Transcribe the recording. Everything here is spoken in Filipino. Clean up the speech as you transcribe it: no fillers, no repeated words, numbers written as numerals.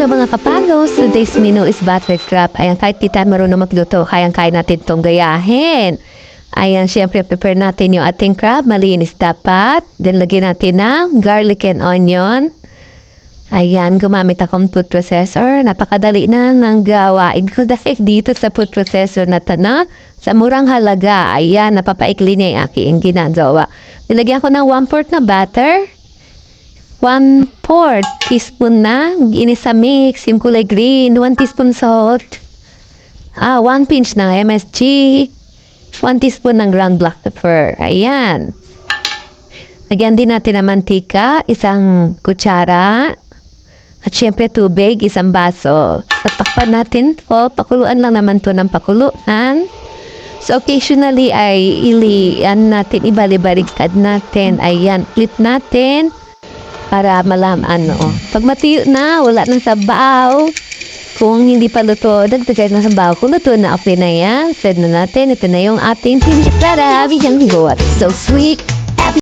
Hello mga kapagos, today's menu is butter crab. Ayan, kahit di tayo marunong magluto, kayang-kaya natin itong gayahin. Ayan, syempre prepare natin yung ating crab, malinis dapat. Then lagyan natin ng garlic and onion. Ayan, gumamit akong food processor. Napakadali na ng gawain ko dahil dito sa food processor na tana. Sa murang halaga, ayan, napapaikli niya yung aking ginagawa. Nilagyan ko ng 1/4 na butter. 1/4 teaspoon na ginisa mix, yung kulay green. 1 teaspoon salt. 1 pinch ng MSG. 1 teaspoon ng ground black pepper. Ayan. Lagyan din natin ng mantika, 1 kutsara. At syempre tubig, 1 baso. At takpan natin po, pakuluan lang naman to ng pakuluan. So occasionally ay ibalibarikad natin. Ayan, flip natin. Para malaman, pag matiyo na, wala nang sabaw. Kung hindi pa luto, dagdagan na sabaw. Kung luto na, okay na yan. Set na natin. Ito na yung ating pinipara. Biyang goat. So sweet.